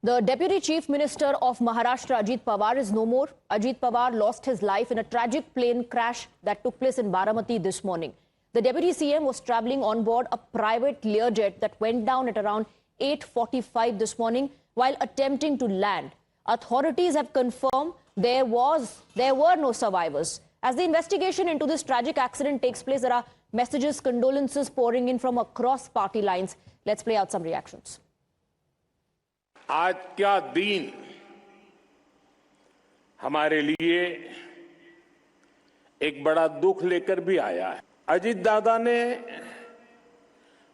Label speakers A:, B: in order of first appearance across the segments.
A: The Deputy Chief Minister of Maharashtra, Ajit Pawar, is no more. Ajit Pawar lost his life in a tragic plane crash that took place in Baramati this morning. The Deputy CM was travelling on board a private Learjet that went down at around 8:45 this morning while attempting to land. Authorities have confirmed there were no survivors. As the investigation into this tragic accident takes place, there are messages, condolences pouring in from across party lines. Let's play out some reactions.
B: आज का दिन हमारे लिए एक बड़ा दुख लेकर भी आया है। अजीत दादा ने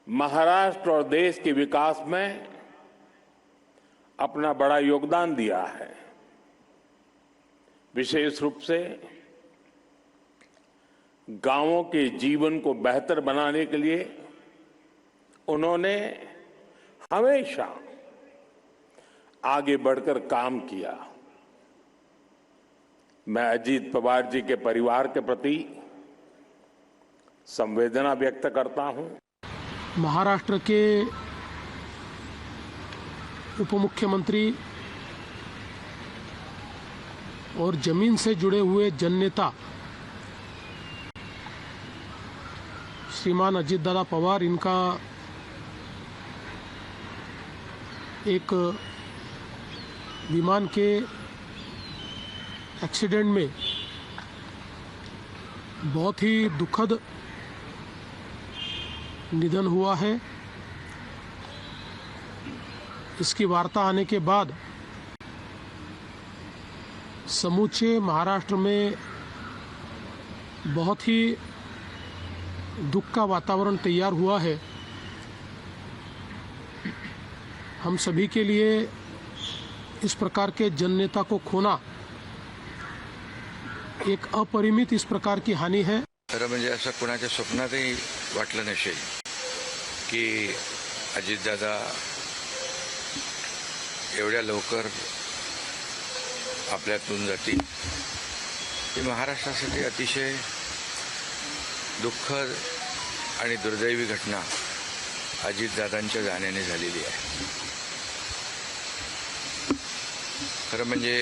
B: महाराष्ट्र और देश के विकास में अपना बड़ा योगदान दिया है। विशेष रूप से गांवों के जीवन को बेहतर बनाने के लिए उन्होंने हमेशा आगे बढ़कर काम किया। मैं अजीत पवार जी के परिवार के प्रति संवेदना व्यक्त करता हूं।
C: महाराष्ट्र के उप मुख्यमंत्री और जमीन से जुड़े हुए जननेता श्रीमान अजीत दादा पवार, इनका एक विमान के एक्सीडेंट में बहुत ही दुखद निधन हुआ है। इसकी वार्ता आने के बाद समूचे महाराष्ट्र में बहुत ही दुख का वातावरण तैयार हुआ है। हम सभी के लिए इस प्रकार के जननेता को खोना एक अपरिमित इस प्रकार की हानि है।
D: खरं म्हणजे असं कोणाच्या स्वप्नातही वाटलं नसेल की अजितदादा एवढ्या लवकर आपल्यातून जातील। ही महाराष्ट्रासाठी अतिशय दुःखद आणि दुर्दैवी घटना अजितदादांच्या जाण्याने झालेली आहे। खरं म्हणजे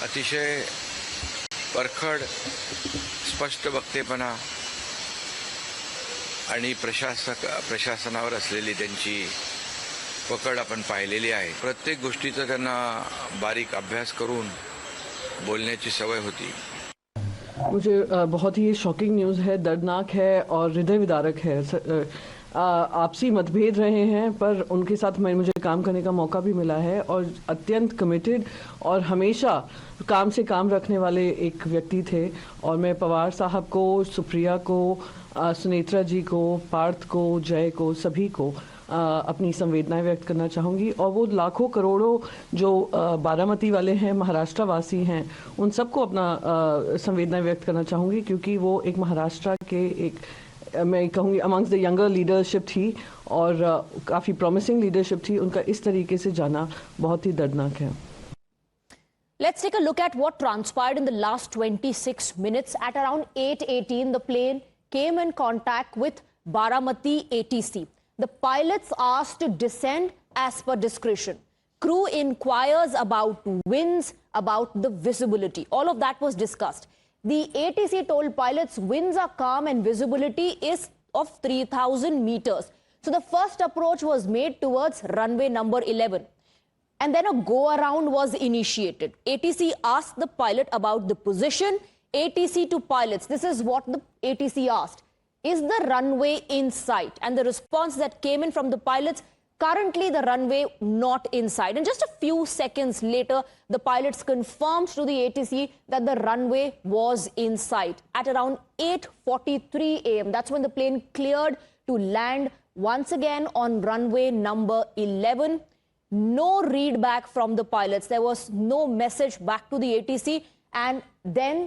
D: अतिशय परखड स्पष्ट वक्तेपणा आणि प्रशासनावर असलेली त्यांची पकड आपण पाहिलेली आहे। प्रत्येक गोष्टीचा त्यांना बारीक अभ्यास करून बोलण्याची सवय होती।
E: मुझे बहुत ही शॉकिंग न्यूज़ है, दर्दनाक है और हृदय विदारक है। आपसी मतभेद रहे हैं पर उनके साथ मुझे काम करने का मौका भी मिला है और अत्यंत कमिटेड और हमेशा काम से काम रखने वाले एक व्यक्ति थे। और मैं पवार साहब को, सुप्रिया को, सुनेत्रा जी को, पार्थ को, जय को, सभी को अपनी संवेदनाएं व्यक्त करना चाहूँगी। और वो लाखों करोड़ों जो बारामती वाले हैं, महाराष्ट्र वासी हैं, उन सबको अपना संवेदनाएं व्यक्त करना चाहूँगी क्योंकि वो एक महाराष्ट्र के एक, मैं कहूँगी अमंग्स द यंगर लीडरशिप थी और काफ़ी प्रॉमिसिंग लीडरशिप थी। उनका इस तरीके से जाना बहुत ही दर्दनाक है।
A: Let's take a look at what transpired in the last 26 minutes. At around 8:18, the plane came in contact with Baramati ATC. The pilots asked to descend as per discretion. Crew inquires about winds, about the visibility. All of that was discussed. The ATC told pilots winds are calm and visibility is of 3,000 meters. So the first approach was made towards runway number 11. And then a go-around was initiated. ATC asked the pilot about the position. ATC to pilots, this is what the ATC asked. Is the runway in sight? And the response that came in from the pilots, currently the runway not in sight. And just a few seconds later, the pilots confirmed to the ATC that the runway was in sight. At around 8:43 a.m., that's when the plane cleared to land once again on runway number 11. No read back from the pilots. There was no message back to the ATC. And then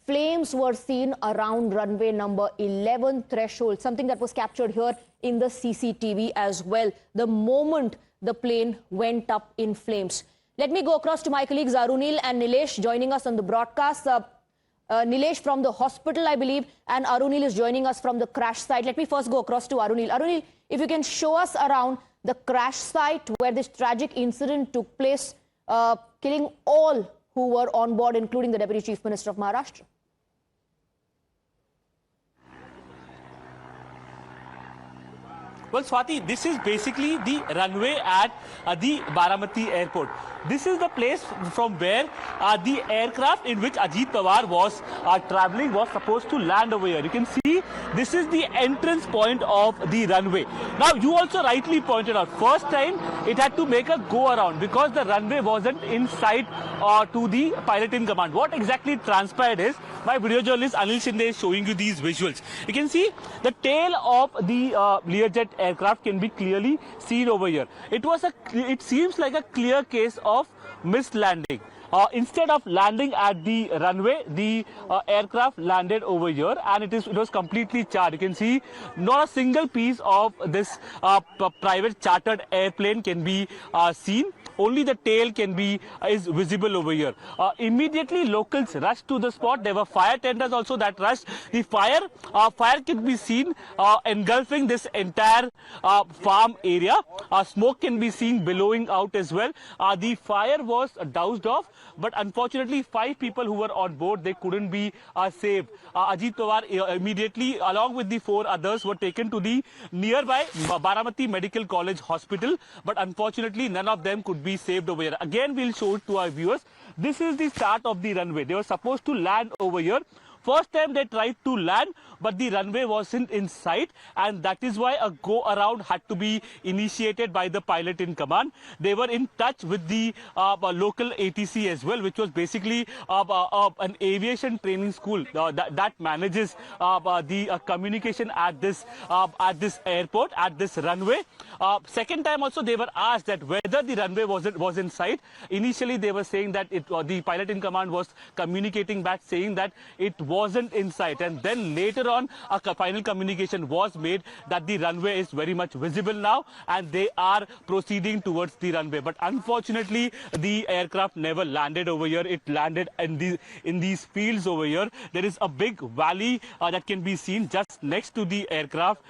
A: flames were seen around runway number 11 threshold, something that was captured here in the CCTV as well. The moment the plane went up in flames. Let me go across to my colleagues Arunil and Nilesh joining us on the broadcast. Nilesh from the hospital, I believe, and Arunil is joining us from the crash site. Let me first go across to Arunil. Arunil, if you can show us around the crash site where this tragic incident took place, killing all who were on board, including the Deputy Chief Minister of Maharashtra.
F: Well, Swati, this is basically the runway at the Baramati airport. This is the place from where the aircraft in which Ajit Pawar was traveling was supposed to land over here. You can see this is the entrance point of the runway. Now, you also rightly pointed out, first time it had to make a go around because the runway wasn't in sight to the pilot in command. What exactly transpired is, my video journalist Anil Shinde is showing you these visuals. You can see the tail of the Learjet aircraft can be clearly seen over here. It seems like a clear case of missed landing. Instead of landing at the runway, the aircraft landed over here, and it was completely charred. You can see not a single piece of this private chartered airplane can be seen. Only the tail is visible over here. Immediately, locals rushed to the spot. There were fire tenders also that rushed. The fire can be seen engulfing this entire farm area. Smoke can be seen billowing out as well. The fire was doused off, but unfortunately, 5 people who were on board, they couldn't be saved. Ajit Pawar immediately, along with the 4 others, were taken to the nearby Baramati Medical College Hospital, but unfortunately, none of them could be saved over here. Again, we'll show it to our viewers. This is the start of the runway. They were supposed to land over here. First time they tried to land, but the runway wasn't in sight, and that is why a go around had to be initiated by the pilot in command. They were in touch with the local ATC as well, which was basically an aviation training school that manages the communication at this airport, at this runway. Second time also they were asked that whether the runway was in sight. Initially they were saying that the pilot in command was communicating back saying that it wasn't in sight, and then later on a final communication was made that the runway is very much visible now and they are proceeding towards the runway. But unfortunately the aircraft never landed over here. It landed in these fields over here. There is a big valley that can be seen just next to the aircraft.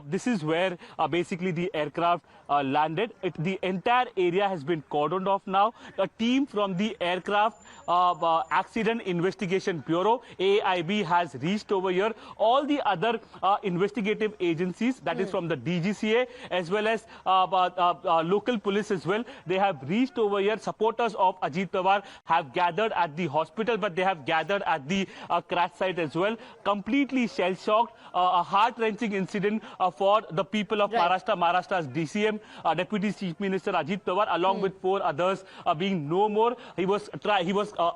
F: This is where basically the aircraft landed. The entire area has been cordoned off now. A team from the Aircraft Accident Investigation Bureau, AIB, has reached over here. All the other investigative agencies, that is from the DGCA as well as local police as well, they have reached over here. Supporters of Ajit Pawar have gathered at the hospital, but they have gathered at the crash site as well. Completely shell-shocked, a heart-wrenching incident for the people of Maharashtra. Maharashtra's DCM, Deputy Chief Minister Ajit Pawar, along with 4 others being no more. He was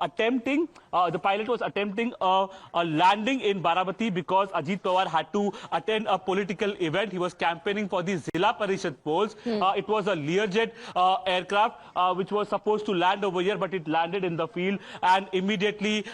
F: attempting, the pilot was attempting a landing in Baramati because Ajit Pawar had to attend a political event. He was campaigning for the Zilla Parishad polls. It was a Learjet aircraft which was supposed to land over here, but it landed in the field, and immediately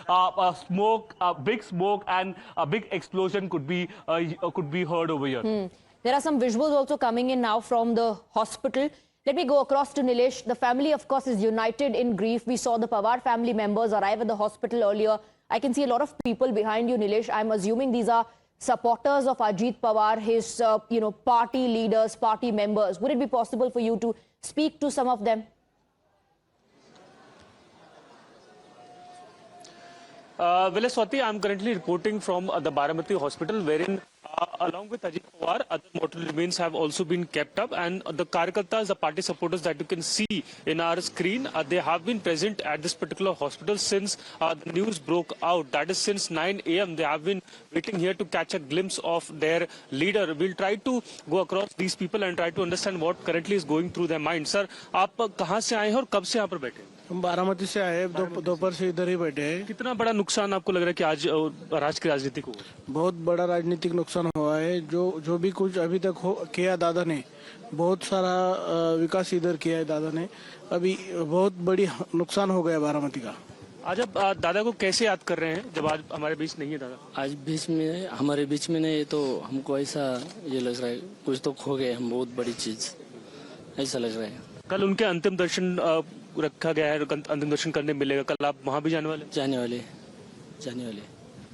F: big smoke and a big explosion could be heard over here.
A: There are some visuals also coming in now from the hospital. Let me go across to Nilesh. The family, of course, is united in grief. We saw the Pawar family members arrive at the hospital earlier. I can see a lot of people behind you, Nilesh. I'm assuming these are supporters of Ajit Pawar, his party leaders, party members. Would it be possible for you to speak to some of them?
F: Well, Swati, I'm currently reporting from the Baramati hospital, wherein along with Ajit Pawar, other mortal remains have also been kept up, and the Karyakartas, the party supporters that you can see in our screen, they have been present at this particular hospital since the news broke out. That is since 9 a.m. They have been waiting here to catch a glimpse of their leader. We'll try to go across these people and try to understand what currently is going through their mind. Sir, आप कहाँ से आए हैं और कब से यहाँ पर बैठे हैं?
G: हम बारामती से आए, दोपहर से इधर ही बैठे हैं।
F: कितना बड़ा नुकसान आपको लग रहा है कि आज राज्य की राजनीति को?
G: बहुत बड़ा राजनीतिक नुकसान हुआ है। जो भी कुछ अभी तक किया दादा ने, बहुत सारा विकास इधर किया है दादा ने। अभी बहुत बड़ी नुकसान हो गया बारामती का।
F: आज आप दादा को कैसे याद कर रहे हैं जब आज हमारे बीच नहीं है दादा?
H: आज हमारे बीच में नहीं, तो हमको ऐसा ये लग रहा है कुछ तो खो गए हम, बहुत बड़ी चीज ऐसा लग रहा है।
F: कल उनके अंतिम दर्शन रखा गया है, अंतिम दर्शन करने मिलेगा। कल आप वहाँ भी जाने वाले?
H: जाने वाले।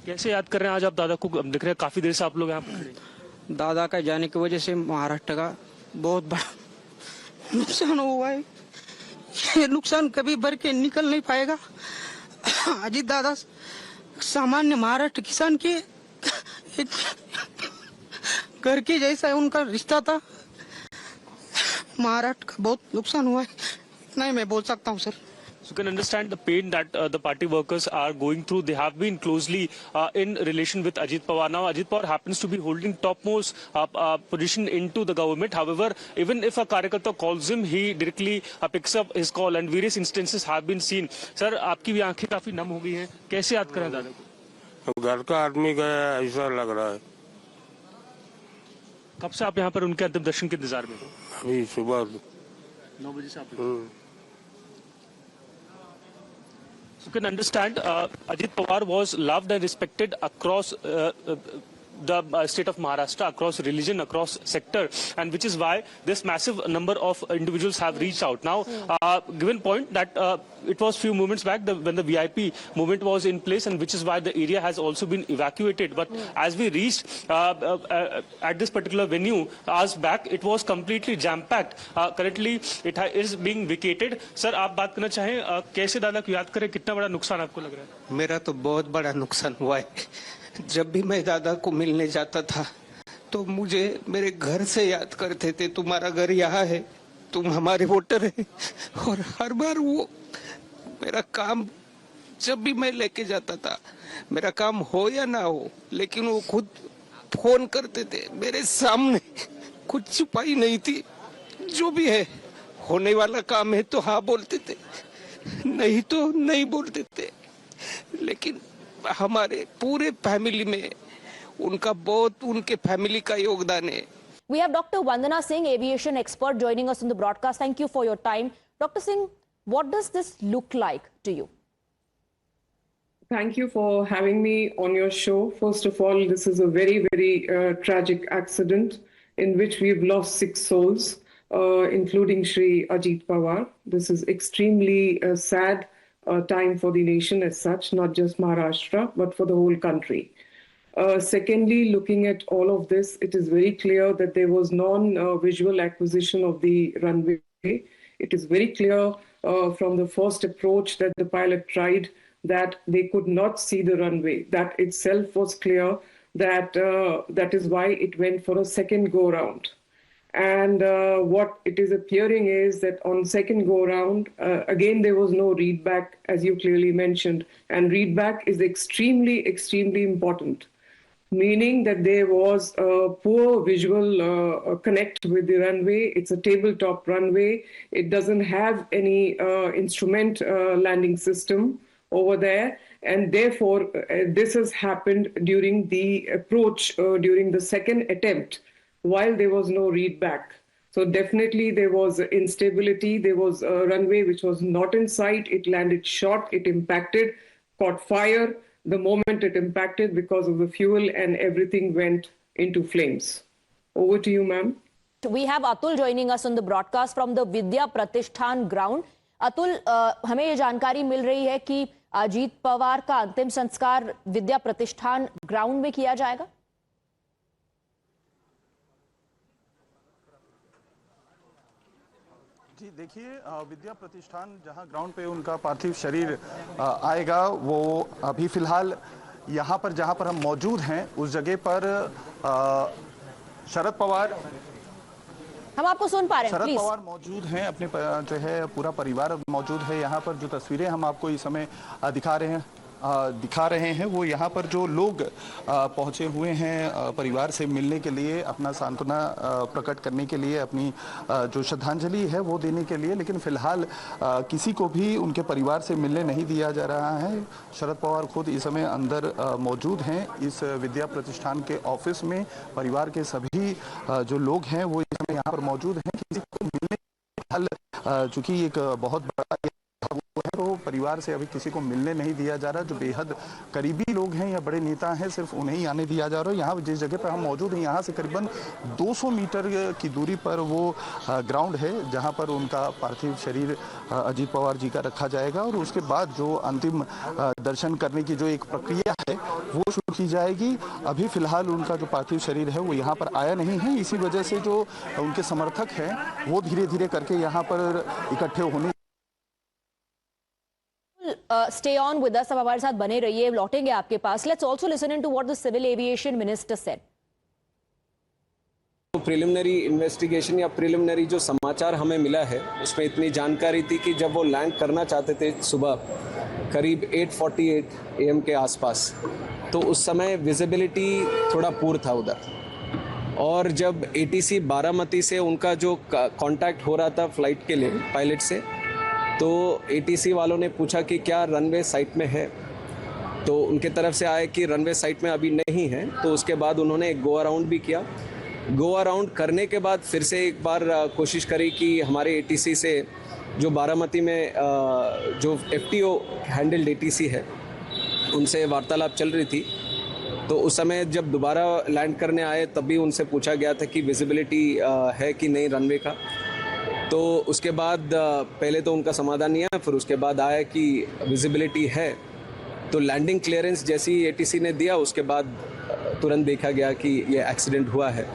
F: कैसे याद कर रहे हैं आज आप दादा को? दिख रहे हैं काफी देर से आप लोग यहाँ पर खड़े।
I: दादा का जाने की वजह से महाराष्ट्र का बहुत बड़ा नुकसान हुआ है। ये नुकसान कभी भर के निकल नहीं पाएगा। अजीत दादा सामान्य महाराष्ट्र किसान के एक घर के जैसा उनका रिश्ता था। महाराष्ट्र का बहुत नुकसान हुआ है, इतना ही मैं बोल सकता हूँ sir.
F: You can understand the pain that the party workers are going through. They have been closely in relation with Ajit Pawar. Now, Ajit Pawar happens to be holding topmost position into the government. However, even if a Karyakarta calls him, he directly picks up his call, and various instances have been seen. Sir, आपकी भी आंखें काफी नम हो गई हैं। कैसे याद करें दादा को?
B: घर का आदमी गया ऐसा लग रहा है।
F: कब से आप यहाँ पर उनके अंतिम दर्शन के इंतजार में?
B: अभी सुबह
F: 9 बजे से आप। You can understand Ajit Pawar was loved and respected across the state of Maharashtra, across religion, across sector, and which is why this massive number of individuals have reached out. Now, given point that it was few moments back when the VIP movement was in place, and which is why the area has also been evacuated. But as we reached at this particular venue hours back, it was completely jam-packed. Currently, it is being vacated. Sir, आप बात करना चाहें कैसे दादा को याद करें, कितना बड़ा नुकसान आपको लग रहा है?
I: मेरा तो बहुत बड़ा नुकसान हुआ है। जब भी मैं दादा को मिलने जाता था तो मुझे मेरे घर से याद करते थे, तुम्हारा घर यहाँ है, तुम हमारे वोटर है। और हर बार वो मेरा काम जब भी मैं लेके जाता था, मेरा काम हो या ना हो, लेकिन वो खुद फोन करते थे मेरे सामने, कुछ छुपाई नहीं थी। जो भी है होने वाला काम है तो हाँ बोलते थे, नहीं तो नहीं बोलते थे। लेकिन हमारे पूरे फैमिली में उनके फैमिली का योगदान है।
A: We have Dr. Vandana Singh, aviation expert, joining us on the broadcast. Thank you for your time. Dr. Singh, what does this look like to you?
J: Thank you for having me on your show. First of all, this is a very, very tragic accident in which we've lost 6 souls, including Shri Ajit Pawar. This is extremely sad time for the nation as such, not just Maharashtra, but for the whole country. Secondly, looking at all of this, it is very clear that there was non-visual acquisition of the runway. It is very clear from the first approach that the pilot tried that they could not see the runway. That itself was clear that that is why it went for a second go-round. And what it is appearing is that on second go-round, again, there was no readback, as you clearly mentioned. And readback is extremely, extremely important, meaning that there was a poor visual connect with the runway. It's a tabletop runway. It doesn't have any instrument landing system over there. And therefore, this has happened during the approach, during the second attempt, while there was no readback. So definitely there was instability. There was a runway which was not in sight. It landed short, it impacted, caught fire. The moment it impacted, because of the fuel, and everything went into flames. Over to you, ma'am.
A: We have Atul joining us on the broadcast from the Vidya Pratishthan ground. Atul, हमें ये जानकारी मिल रही है कि अजीत पवार का अंतिम संस्कार विद्या प्रतिष्ठान ग्राउंड में किया जाएगा।
K: जी देखिए, विद्या प्रतिष्ठान जहां ग्राउंड पे उनका पार्थिव शरीर आएगा, वो अभी फिलहाल यहां पर जहां पर हम मौजूद हैं उस जगह पर शरद पवार,
A: हम आपको सुन पा रहे हैं,
K: शरद पवार मौजूद हैं, अपने जो है पूरा परिवार मौजूद है यहाँ पर। जो तस्वीरें हम आपको इस समय दिखा रहे हैं वो यहाँ पर जो लोग पहुँचे हुए हैं परिवार से मिलने के लिए, अपना सांत्वना प्रकट करने के लिए, अपनी जो श्रद्धांजलि है वो देने के लिए। लेकिन फिलहाल किसी को भी उनके परिवार से मिलने नहीं दिया जा रहा है। शरद पवार खुद इस समय अंदर मौजूद हैं इस विद्या प्रतिष्ठान के ऑफिस में। परिवार के सभी जो लोग हैं वो इस समय यहाँ पर मौजूद हैं। किसी को मिलने, चूँकि एक बहुत बड़ा है, तो परिवार से अभी किसी को मिलने नहीं दिया जा रहा। जो बेहद करीबी लोग हैं या बड़े नेता हैं सिर्फ उन्हें ही आने दिया जा रहा है। यहाँ जिस जगह पर हम मौजूद हैं यहाँ से करीबन 200 मीटर की दूरी पर वो ग्राउंड है जहाँ पर उनका पार्थिव शरीर अजीत पवार जी का रखा जाएगा और उसके बाद जो अंतिम दर्शन करने की जो एक प्रक्रिया है वो शुरू की जाएगी। अभी फिलहाल उनका जो पार्थिव शरीर है वो यहाँ पर आया नहीं है, इसी वजह से जो उनके समर्थक हैं वो धीरे धीरे करके यहाँ पर इकट्ठे होने
A: Stay on with us, अब हमारे साथ बने रहिए, लौटेंगे आपके पास. Let's also listen into what the Civil Aviation Minister said.
L: Preliminary investigation या प्रिलिमिनरी जो समाचार हमें मिला है उसमें इतनी जानकारी थी कि जब वो लैंड करना चाहते थे सुबह करीब 8:48 AM के आसपास, तो उस समय विजिबिलिटी थोड़ा पुअर था उधर। और जब ATC बारामती से उनका जो कांटेक्ट हो रहा था फ्लाइट के लिए पायलट से, तो ATC वालों ने पूछा कि क्या रनवे साइट में है, तो उनके तरफ से आया कि रनवे साइट में अभी नहीं है। तो उसके बाद उन्होंने एक गो अराउंड भी किया। गो अराउंड करने के बाद फिर से एक बार कोशिश करी कि हमारे ATC से जो बारामती में जो FTO हैंडल्ड ATC है उनसे वार्तालाप चल रही थी। तो उस समय जब दोबारा लैंड करने आए तब भी उनसे पूछा गया था कि विजिबिलिटी है कि नहीं रनवे का। तो उसके बाद पहले तो उनका समाधान नहीं आया, फिर उसके बाद आया कि विजिबिलिटी है। तो लैंडिंग क्लियरेंस जैसी ATC ने दिया उसके बाद तुरंत देखा गया कि ये एक्सीडेंट हुआ है।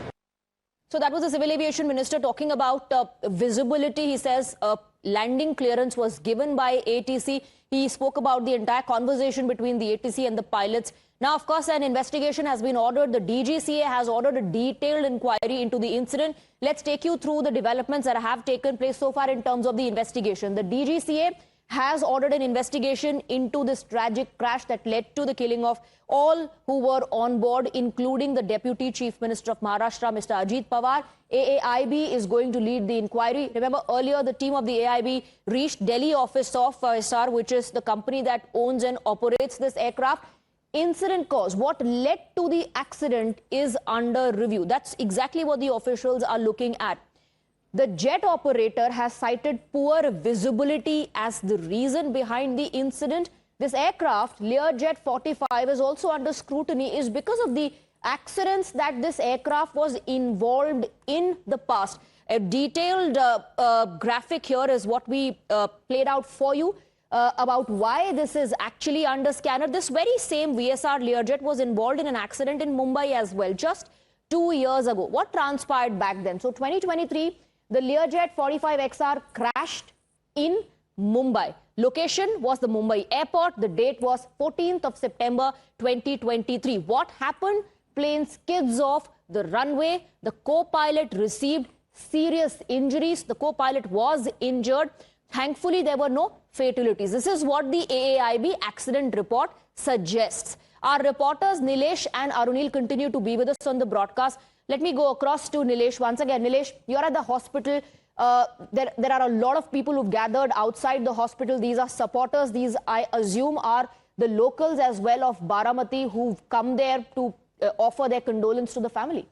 A: So that was the Civil Aviation Minister talking about visibility. He says landing clearance was given by ATC. He spoke about the entire conversation between the ATC and the pilots. Now, of course, an investigation has been ordered. The DGCA has ordered a detailed inquiry into the incident. Let's take you through the developments that have taken place so far in terms of the investigation. The DGCA has ordered an investigation into this tragic crash that led to the killing of all who were on board, including the Deputy Chief Minister of Maharashtra, Mr. Ajit Pawar. AAIB is going to lead the inquiry. Remember, earlier the team of the AIB reached Delhi office of SR, which is the company that owns and operates this aircraft. Incident cause, what led to the accident, is under review. That's exactly what the officials are looking at. The jet operator has cited poor visibility as the reason behind the incident. This aircraft, Learjet 45, is also under scrutiny is because of the accidents that this aircraft was involved in the past. A detailed graphic here is what we played out for you about why this is actually under scanner. This very same VSR Learjet was involved in an accident in Mumbai as well, just 2 years ago. What transpired back then? So 2023, the Learjet 45XR crashed in Mumbai. Location was the Mumbai airport. The date was 14th of September 2023. What happened? Plane skids off the runway. The co-pilot received serious injuries. The co-pilot was injured. Thankfully, there were no fatalities. This is what the AAIB accident report suggests. Our reporters Nilesh and Arunil continue to be with us on the broadcast. Let me go across to Nilesh once again. Nilesh, you're at the hospital. There are a lot of people who've gathered outside the hospital. These are supporters. These, I assume, are the locals as well of Baramati who've come there to offer their condolence to the family.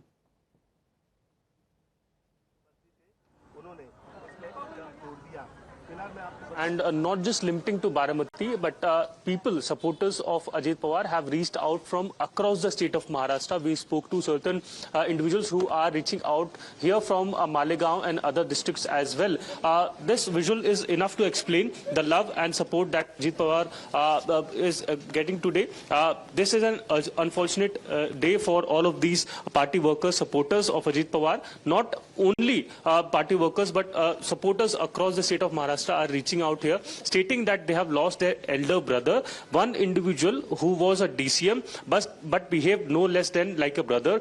F: And not just limiting to Baramati, but people, supporters of Ajit Pawar, have reached out from across the state of Maharashtra. We spoke to certain individuals who are reaching out here from Malegaon and other districts as well. This visual is enough to explain the love and support that Ajit Pawar is getting today. This is an unfortunate day for all of these party workers, supporters of Ajit Pawar. Not only party workers, but supporters across the state of Maharashtra are reaching out here, stating that they have lost their elder brother, one individual who was a DCM, but behaved no less than like a brother.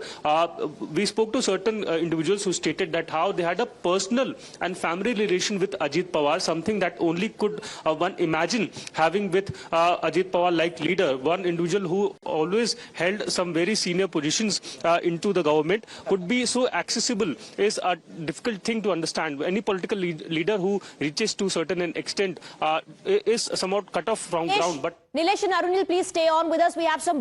F: We spoke to certain individuals who stated that how they had a personal and family relation with Ajit Pawar, something that only could one imagine having with Ajit Pawar like leader, one individual who always held some very senior positions into the government, could be so accessible is a difficult thing to understand. Any political leader who reaches to certain an extent is somewhat cut off from ground. But
A: Nilesh and Arunil, please stay on with us. We have some